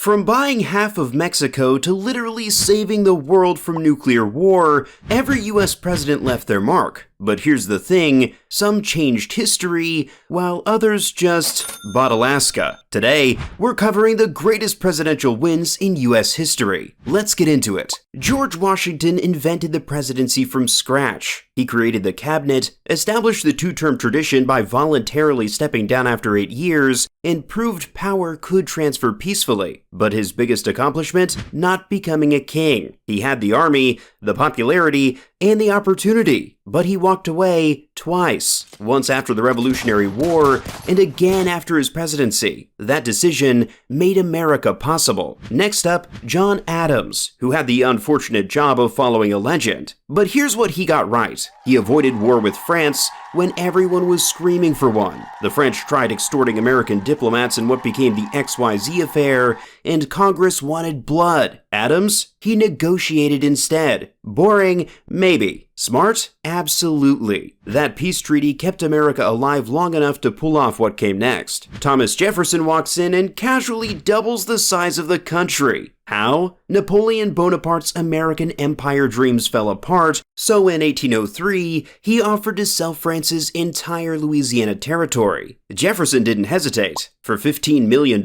From buying half of Mexico to literally saving the world from nuclear war, every US president left their mark. But here's the thing, some changed history, while others just bought Alaska. Today, we're covering the greatest presidential wins in US history. Let's get into it. George Washington invented the presidency from scratch. He created the cabinet, established the two-term tradition by voluntarily stepping down after 8 years, and proved power could transfer peacefully. But his biggest accomplishment? Not becoming a king. He had the army, the popularity, and the opportunity, but he walked away twice, once after the Revolutionary War and again after his presidency. That decision made America possible. Next up, John Adams, who had the unfortunate job of following a legend. But here's what he got right. He avoided war with France when everyone was screaming for one. The French tried extorting American diplomats in what became the XYZ affair, and Congress wanted blood. Adams? He negotiated instead. Boring? Maybe. Smart? Absolutely. That peace treaty kept America alive long enough to pull off what came next. Thomas Jefferson walks in and casually doubles the size of the country. How? Napoleon Bonaparte's American empire dreams fell apart, so in 1803, he offered to sell France's entire Louisiana territory. Jefferson didn't hesitate. For $15 million,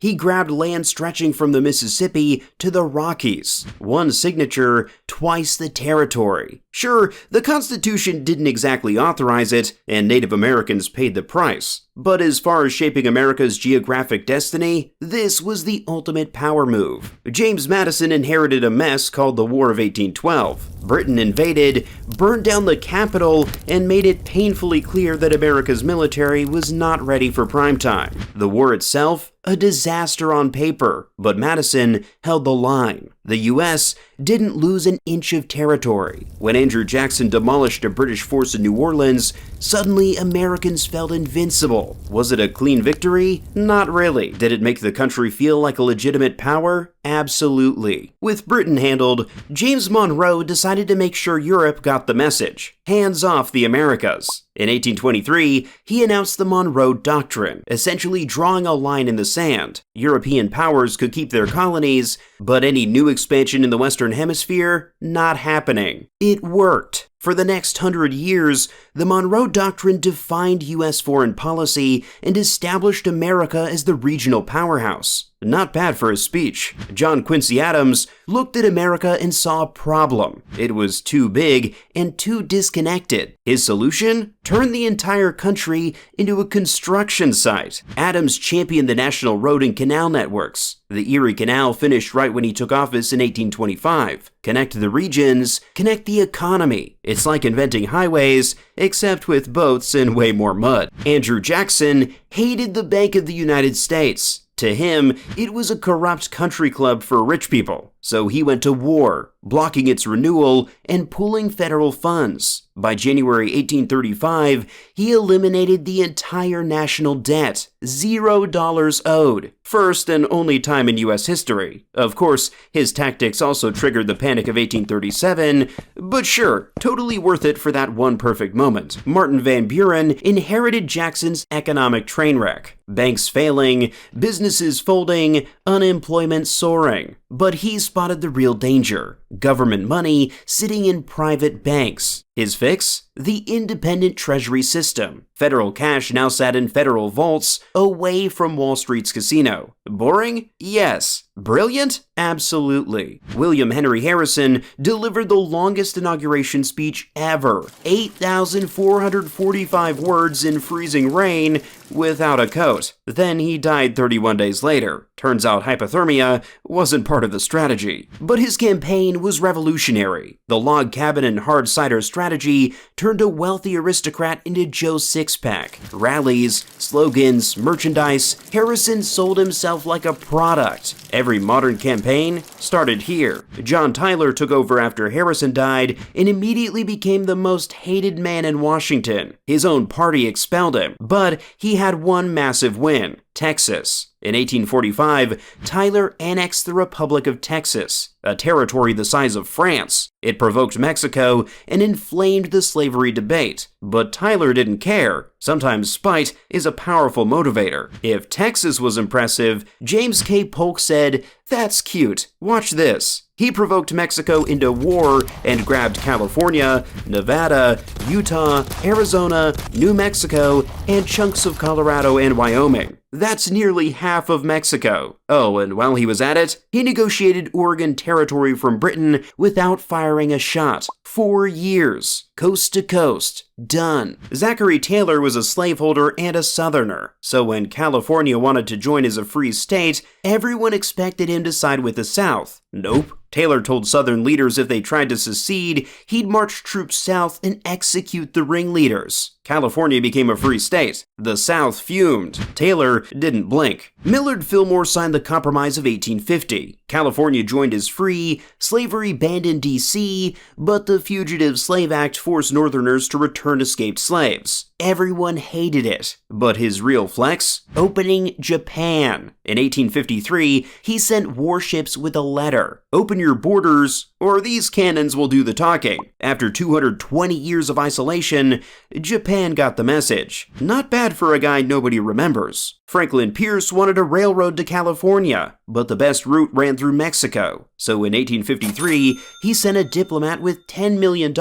he grabbed land stretching from the Mississippi to the Rockies. One signature, twice the territory. Sure, the Constitution didn't exactly authorize it, and Native Americans paid the price. But as far as shaping America's geographic destiny, this was the ultimate power move. James Madison inherited a mess called the War of 1812. Britain invaded, burned down the Capitol, and made it painfully clear that America's military was not ready for prime time. The war itself? A disaster on paper, but Madison held the line. The US didn't lose an inch of territory. When Andrew Jackson demolished a British force in New Orleans, suddenly Americans felt invincible. Was it a clean victory? Not really. Did it make the country feel like a legitimate power? Absolutely. With Britain handled, James Monroe decided to make sure Europe got the message. Hands off the Americas. In 1823, he announced the Monroe Doctrine, essentially drawing a line in the sand. European powers could keep their colonies, but any new expansion in the Western Hemisphere? Not happening. It worked. For the next 100 years, the Monroe Doctrine defined U.S. foreign policy and established America as the regional powerhouse. Not bad for a speech. John Quincy Adams looked at America and saw a problem. It was too big and too disconnected. His solution? Turn the entire country into a construction site. Adams championed the national road and canal networks. The Erie Canal finished right when he took office in 1825. Connect the regions, connect the economy. It's like inventing highways, except with boats and way more mud. Andrew Jackson hated the Bank of the United States. To him, it was a corrupt country club for rich people, so he went to war, blocking its renewal and pulling federal funds. By January 1835, he eliminated the entire national debt, $0 owed. First and only time in U.S. history. Of course, his tactics also triggered the Panic of 1837, but sure, totally worth it for that one perfect moment. Martin Van Buren inherited Jackson's economic train wreck. Banks failing, businesses folding, unemployment soaring. But he spotted the real danger. Government money sitting in private banks. His fix? The independent treasury system. Federal cash now sat in federal vaults, away from Wall Street's casino. Boring? Yes. Brilliant? Absolutely. William Henry Harrison delivered the longest inauguration speech ever. 8,445 words in freezing rain without a coat. Then he died 31 days later. Turns out hypothermia wasn't part of the strategy. But his campaign was revolutionary. The log cabin and hard cider strategy turned a wealthy aristocrat into Joe Sixpack. Rallies, slogans, merchandise, Harrison sold himself like a product. Every modern campaign started here. John Tyler took over after Harrison died and immediately became the most hated man in Washington. His own party expelled him, but he had one massive win. Texas. In 1845, Tyler annexed the Republic of Texas, a territory the size of France. It provoked Mexico and inflamed the slavery debate. But Tyler didn't care. Sometimes spite is a powerful motivator. If Texas was impressive, James K. Polk said, "That's cute. Watch this." He provoked Mexico into war and grabbed California, Nevada, Utah, Arizona, New Mexico, and chunks of Colorado and Wyoming. That's nearly half of Mexico. Oh, and while he was at it, he negotiated Oregon Territory from Britain without firing a shot. 4 years. Coast to coast. Done. Zachary Taylor was a slaveholder and a Southerner, so when California wanted to join as a free state, everyone expected him to side with the South. Nope. Taylor told Southern leaders if they tried to secede, he'd march troops south and execute the ringleaders. California became a free state. The South fumed. Taylor didn't blink. Millard Fillmore signed the Compromise of 1850. California joined as free, slavery banned in D.C., but the Fugitive Slave Act forced Northerners to return escaped slaves. Everyone hated it. But his real flex? Opening Japan. In 1853, he sent warships with a letter. Open your borders, or these cannons will do the talking. After 220 years of isolation, Japan got the message. Not bad for a guy nobody remembers. Franklin Pierce wanted a railroad to California, but the best route ran through Mexico. So in 1853, he sent a diplomat with $10 million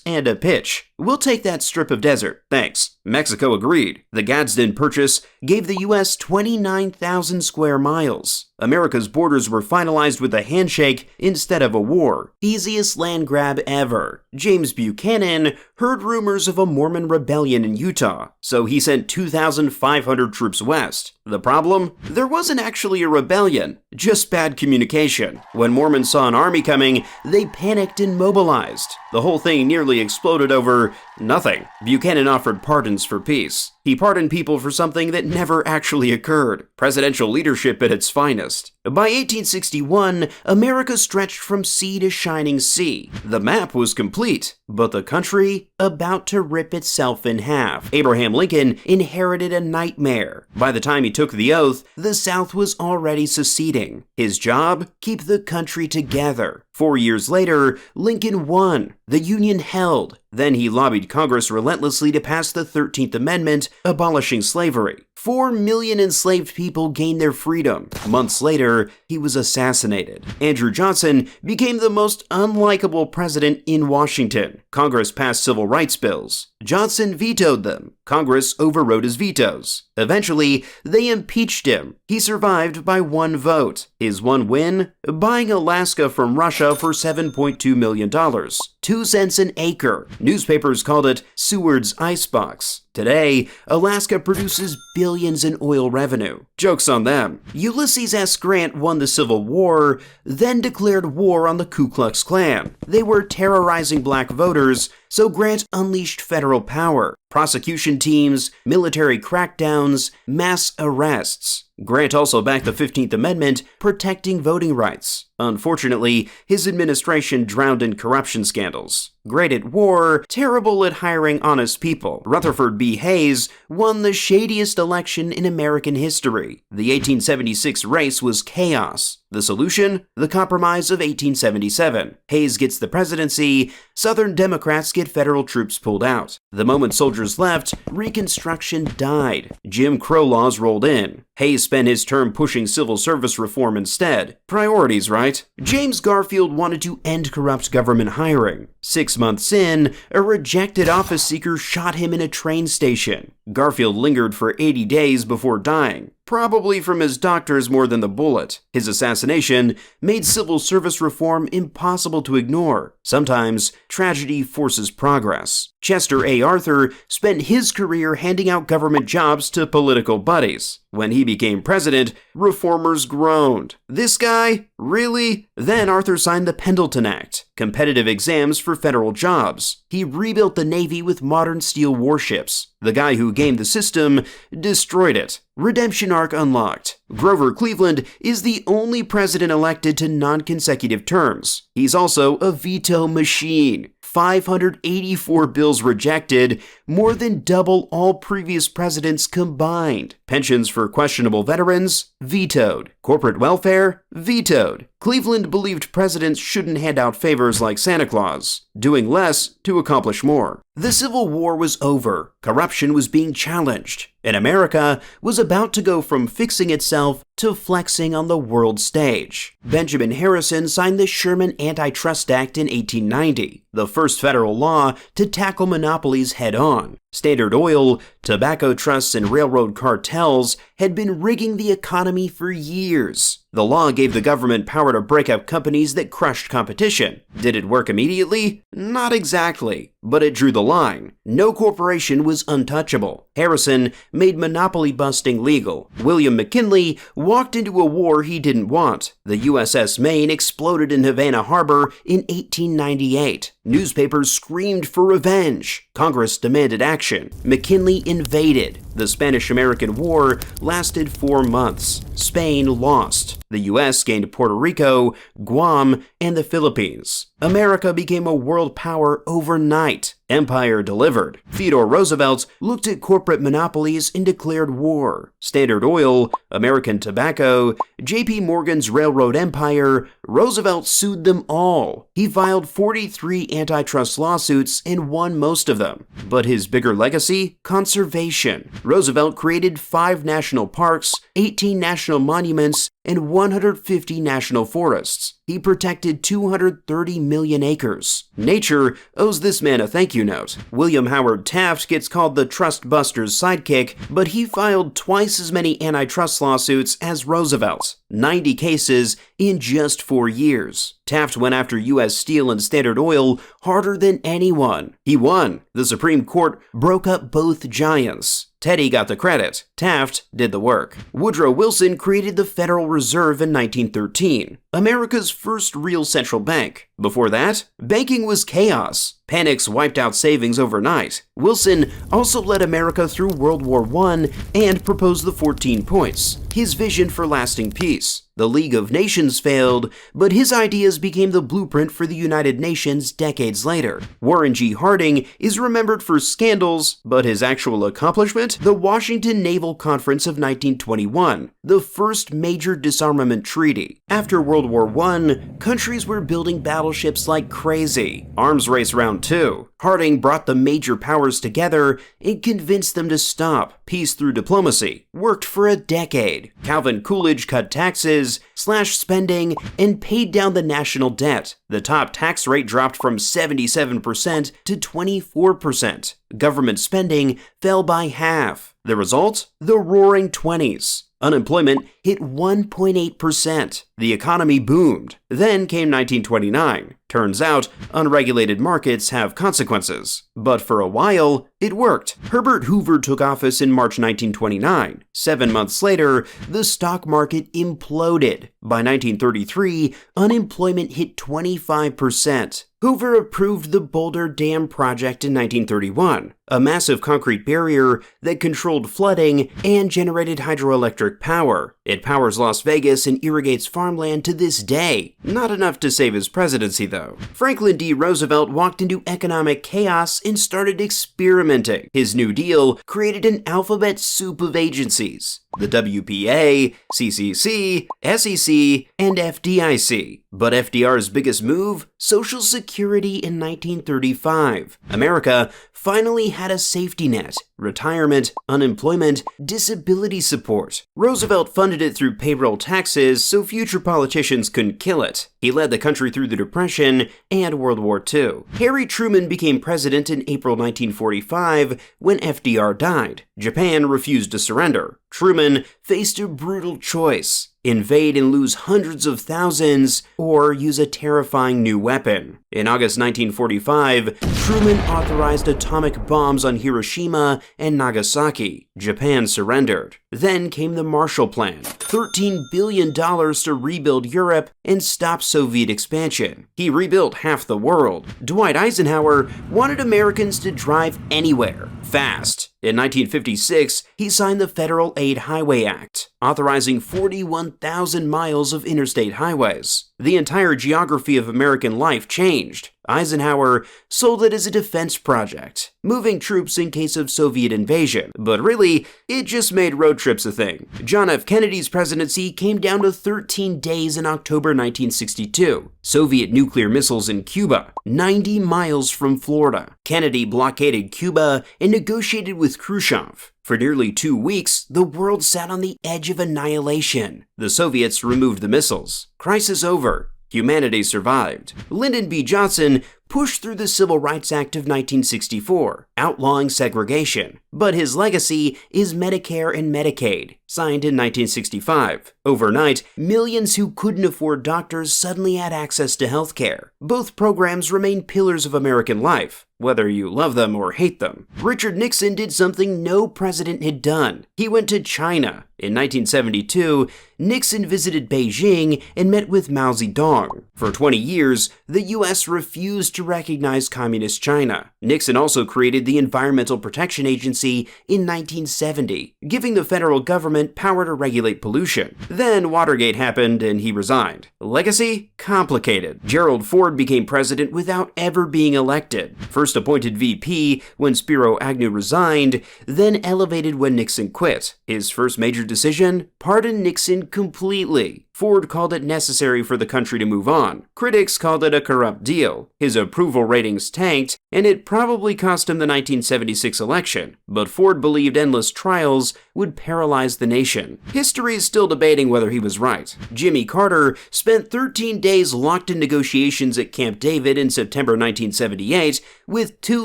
and a pitch. "We'll take that strip of desert, thanks." Mexico agreed. The Gadsden Purchase gave the U.S. 29,000 square miles. America's borders were finalized with a handshake instead of a war. Easiest land grab ever. James Buchanan heard rumors of a Mormon rebellion in Utah, so he sent 2,500 troops west. The problem? There wasn't actually a rebellion, just bad communication. When Mormons saw an army coming, they panicked and mobilized. The whole thing nearly exploded over nothing. Buchanan offered pardons for peace. He pardoned people for something that never actually occurred. Presidential leadership at its finest. By 1861, America stretched from sea to shining sea. The map was complete, but the country about to rip itself in half. Abraham Lincoln inherited a nightmare. By the time he took the oath, the South was already seceding. His job? Keep the country together. 4 years later, Lincoln won. The Union held. Then he lobbied Congress relentlessly to pass the 13th Amendment, abolishing slavery. 4 million enslaved people gained their freedom. Months later, he was assassinated. Andrew Johnson became the most unlikable president in Washington. Congress passed civil rights bills. Johnson vetoed them. Congress overrode his vetoes. Eventually, they impeached him. He survived by 1 vote. His one win? Buying Alaska from Russia for $7.2 million. 2 cents an acre. Newspapers called it Seward's icebox. Today, Alaska produces billions in oil revenue. Joke's on them. Ulysses S. Grant won the Civil War, then declared war on the Ku Klux Klan. They were terrorizing black voters, so Grant unleashed federal power. Prosecution teams, military crackdowns, mass arrests. Grant also backed the 15th Amendment, protecting voting rights. Unfortunately, his administration drowned in corruption scandals. Great at war, terrible at hiring honest people. Rutherford B. Hayes won the shadiest election in American history. The 1876 race was chaos. The solution? The Compromise of 1877. Hayes gets the presidency, Southern Democrats get federal troops pulled out. The moment soldiers left, Reconstruction died. Jim Crow laws rolled in. Hayes spent his term pushing civil service reform instead. Priorities, right? James Garfield wanted to end corrupt government hiring. 6 months in, a rejected office seeker shot him in a train station. Garfield lingered for 80 days before dying, probably from his doctors more than the bullet. His assassination made civil service reform impossible to ignore. Sometimes, tragedy forces progress. Chester A. Arthur spent his career handing out government jobs to political buddies. When he became president, reformers groaned. This guy? Really? Then Arthur signed the Pendleton Act, competitive exams for federal jobs. He rebuilt the Navy with modern steel warships. The guy who gamed the system destroyed it. Redemption arc unlocked. Grover Cleveland is the only president elected to non-consecutive terms. He's also a veto machine. 584 bills rejected, more than double all previous presidents combined. Pensions for questionable veterans, vetoed. Corporate welfare, vetoed. Cleveland believed presidents shouldn't hand out favors like Santa Claus, doing less to accomplish more. The Civil War was over, corruption was being challenged, and America was about to go from fixing itself to flexing on the world stage. Benjamin Harrison signed the Sherman Antitrust Act in 1890, the first federal law to tackle monopolies head-on. Standard Oil, tobacco trusts, and railroad cartels had been rigging the economy for years. The law gave the government power to break up companies that crushed competition. Did it work immediately? Not exactly, but it drew the line. No corporation was untouchable. Harrison made monopoly busting legal. William McKinley walked into a war he didn't want. The USS Maine exploded in Havana Harbor in 1898. Newspapers screamed for revenge. Congress demanded action. McKinley invaded. The Spanish-American War lasted 4 months. Spain lost. The U.S. gained Puerto Rico, Guam, and the Philippines. America became a world power overnight. Empire delivered. Theodore Roosevelt looked at corporate monopolies and declared war. Standard Oil, American Tobacco, J.P. Morgan's railroad empire, Roosevelt sued them all. He filed 43 antitrust lawsuits and won most of them. But his bigger legacy? Conservation. Roosevelt created 5 national parks, 18 national monuments, and 150 national forests. He protected 230 million acres. Nature owes this man a thank you note. William Howard Taft gets called the trust buster's sidekick, but he filed twice as many antitrust lawsuits as Roosevelt, 90 cases in just 4 years. Taft went after U.S. Steel and Standard Oil harder than anyone. He won. The Supreme Court broke up both giants. Teddy got the credit. Taft did the work. Woodrow Wilson created the Federal Reserve in 1913, America's first real central bank. Before that, banking was chaos. Panics wiped out savings overnight. Wilson also led America through World War I and proposed the 14 points, his vision for lasting peace. The League of Nations failed, but his ideas became the blueprint for the United Nations decades later. Warren G. Harding is remembered for scandals, but his actual accomplishment? The Washington Naval Conference of 1921, the first major disarmament treaty. After World War I, countries were building battleships like crazy. Arms race round 2. Harding brought the major powers together and convinced them to stop. Peace through diplomacy worked for a decade. Calvin Coolidge cut taxes, slashed spending, and paid down the national debt. The top tax rate dropped from 77% to 24%. Government spending fell by half. The result? The Roaring '20s. Unemployment hit 1.8%. The economy boomed. Then came 1929. Turns out, unregulated markets have consequences. But for a while, it worked. Herbert Hoover took office in March 1929. 7 months later, the stock market imploded. By 1933, unemployment hit 25%. Hoover approved the Boulder Dam project in 1931, a massive concrete barrier that controlled flooding and generated hydroelectric power. It powers Las Vegas and irrigates farmland to this day. Not enough to save his presidency, though. Franklin D. Roosevelt walked into economic chaos and started experimenting. His New Deal created an alphabet soup of agencies: the WPA, CCC, SEC, and FDIC. But FDR's biggest move? Social Security in 1935. America finally had a safety net: retirement, unemployment, disability support. Roosevelt funded it through payroll taxes so future politicians couldn't kill it. He led the country through the Depression and World War II. Harry Truman became president in April 1945 when FDR died. Japan refused to surrender. Truman faced a brutal choice: invade and lose hundreds of thousands, or use a terrifying new weapon. In August 1945, Truman authorized atomic bombs on Hiroshima and Nagasaki. Japan surrendered. Then came the Marshall Plan, $13 billion to rebuild Europe and stop Soviet expansion. He rebuilt half the world. Dwight Eisenhower wanted Americans to drive anywhere, fast. In 1956, he signed the Federal Aid Highway Act. Act, authorizing 41,000 miles of interstate highways. The entire geography of American life changed. Eisenhower sold it as a defense project, moving troops in case of Soviet invasion, but really, it just made road trips a thing. John F. Kennedy's presidency came down to 13 days in October 1962. Soviet nuclear missiles in Cuba, 90 miles from Florida. Kennedy blockaded Cuba and negotiated with Khrushchev. For nearly 2 weeks, the world sat on the edge of annihilation. The Soviets removed the missiles. Crisis over. Humanity survived. Lyndon B. Johnson pushed through the Civil Rights Act of 1964, outlawing segregation. But his legacy is Medicare and Medicaid, signed in 1965. Overnight, millions who couldn't afford doctors suddenly had access to health care. Both programs remain pillars of American life, whether you love them or hate them. Richard Nixon did something no president had done. He went to China. In 1972, Nixon visited Beijing and met with Mao Zedong. For 20 years, the U.S. refused to recognize Communist China. Nixon also created the Environmental Protection Agency in 1970, giving the federal government power to regulate pollution. Then Watergate happened and he resigned. Legacy? Complicated. Gerald Ford became president without ever being elected. First appointed VP when Spiro Agnew resigned, then elevated when Nixon quit. His first major decision? Pardon Nixon completely. Ford called it necessary for the country to move on. Critics called it a corrupt deal. His approval ratings tanked, and it probably cost him the 1976 election. But Ford believed endless trials would paralyze the nation. History is still debating whether he was right. Jimmy Carter spent 13 days locked in negotiations at Camp David in September 1978 with two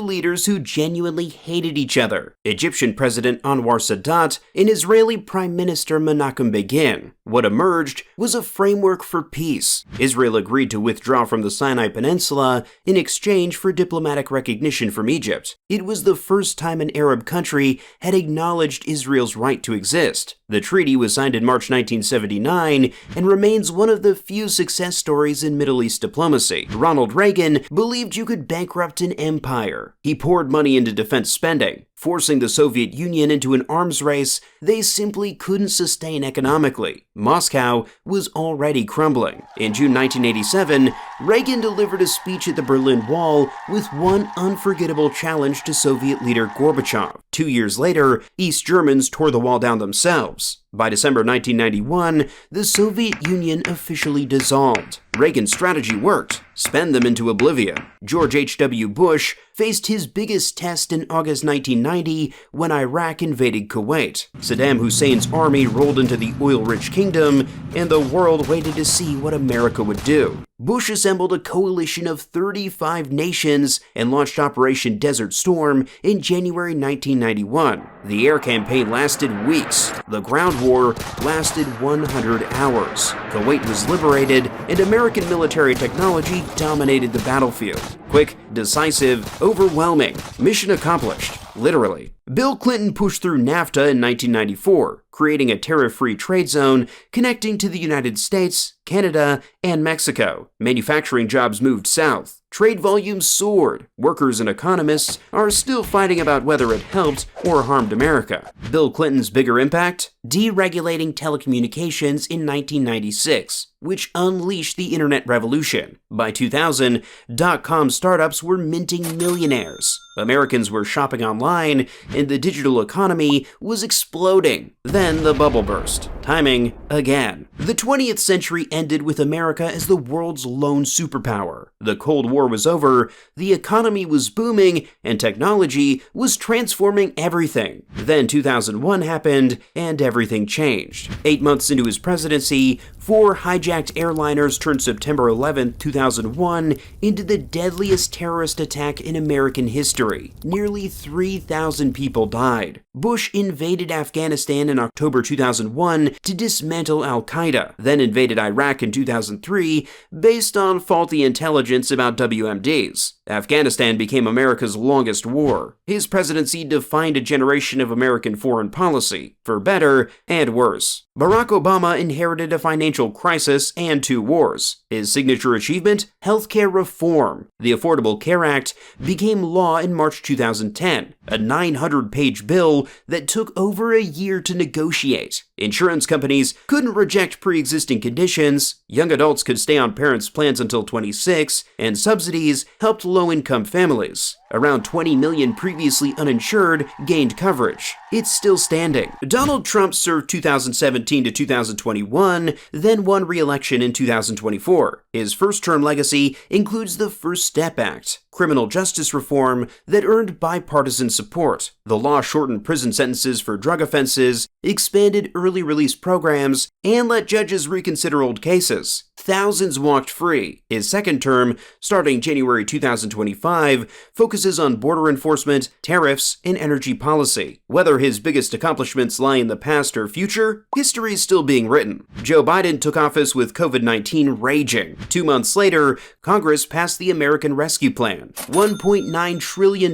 leaders who genuinely hated each other: Egyptian President Anwar Sadat and Israeli Prime Minister Menachem Begin. What emerged was a framework for peace. Israel agreed to withdraw from the Sinai Peninsula in exchange for diplomatic recognition from Egypt. It was the first time an Arab country had acknowledged Israel's right to exist. The treaty was signed in March 1979 and remains one of the few success stories in Middle East diplomacy. Ronald Reagan believed you could bankrupt an empire. He poured money into defense spending, forcing the Soviet Union into an arms race they simply couldn't sustain economically. Moscow was already crumbling. In June 1987, Reagan delivered a speech at the Berlin Wall with one unforgettable challenge to Soviet leader Gorbachev. 2 years later, East Germans tore the wall down themselves. By December 1991, the Soviet Union officially dissolved. Reagan's strategy worked: spend them into oblivion. George H.W. Bush faced his biggest test in August 1990 when Iraq invaded Kuwait. Saddam Hussein's army rolled into the oil-rich kingdom, and the world waited to see what America would do. Bush assembled a coalition of 35 nations and launched Operation Desert Storm in January 1991. The air campaign lasted weeks. The ground war lasted 100 hours. Kuwait was liberated, and American military technology dominated the battlefield. Quick, decisive, overwhelming. Mission accomplished. Literally. Bill Clinton pushed through NAFTA in 1994, creating a tariff-free trade zone connecting to the United States, Canada, and Mexico. Manufacturing jobs moved south. Trade volumes soared. Workers and economists are still fighting about whether it helped or harmed America. Bill Clinton's bigger impact? Deregulating telecommunications in 1996, which unleashed the internet revolution. By 2000, dot-com startups were minting millionaires. Americans were shopping online, and the digital economy was exploding. Then the bubble burst. Timing again. The 20th century ended with America as the world's lone superpower. The Cold War was over, the economy was booming, and technology was transforming everything. Then 2001 happened, and everything changed. 8 months into his presidency, 4 hijacked airliners turned September 11, 2001 into the deadliest terrorist attack in American history. Nearly 3,000 people died. Bush invaded Afghanistan in October 2001 to dismantle al-Qaeda, then invaded Iraq in 2003 based on faulty intelligence about WMDs. Afghanistan became America's longest war. His presidency defined a generation of American foreign policy, for better and worse. Barack Obama inherited a financial crisis and 2 wars. His signature achievement? Healthcare reform. The Affordable Care Act became law in March 2010, a 900-page bill that took over a year to negotiate. Insurance companies couldn't reject pre-existing conditions, young adults could stay on parents' plans until 26, and subsidies helped low-income families. Around 20 million previously uninsured gained coverage. It's still standing. Donald Trump served 2017 to 2021, then won re-election in 2024. His first-term legacy includes the First Step Act, criminal justice reform that earned bipartisan support. The law shortened prison sentences for drug offenses, expanded early release programs, and let judges reconsider old cases. Thousands walked free. His second term, starting January 2025, focuses on border enforcement, tariffs, and energy policy. Whether his biggest accomplishments lie in the past or future, history is still being written. Joe Biden took office with COVID-19 raging. 2 months later, Congress passed the American Rescue Plan, $1.9 trillion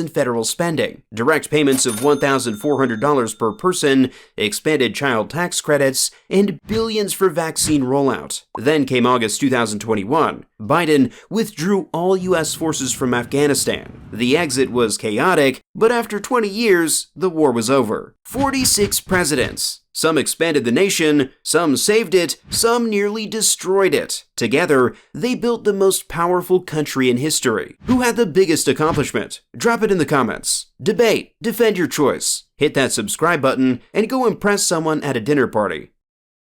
in federal spending, direct payments of $1,400 per person, expanded child tax credits, and billions for vaccine rollout. Then came August 2021. Biden withdrew all U.S. forces from Afghanistan. The exit was chaotic, but after 20 years, the war was over. 46 presidents. Some expanded the nation, some saved it, some nearly destroyed it. Together, they built the most powerful country in history. Who had the biggest accomplishment? Drop it in the comments. Debate, defend your choice. Hit that subscribe button and go impress someone at a dinner party.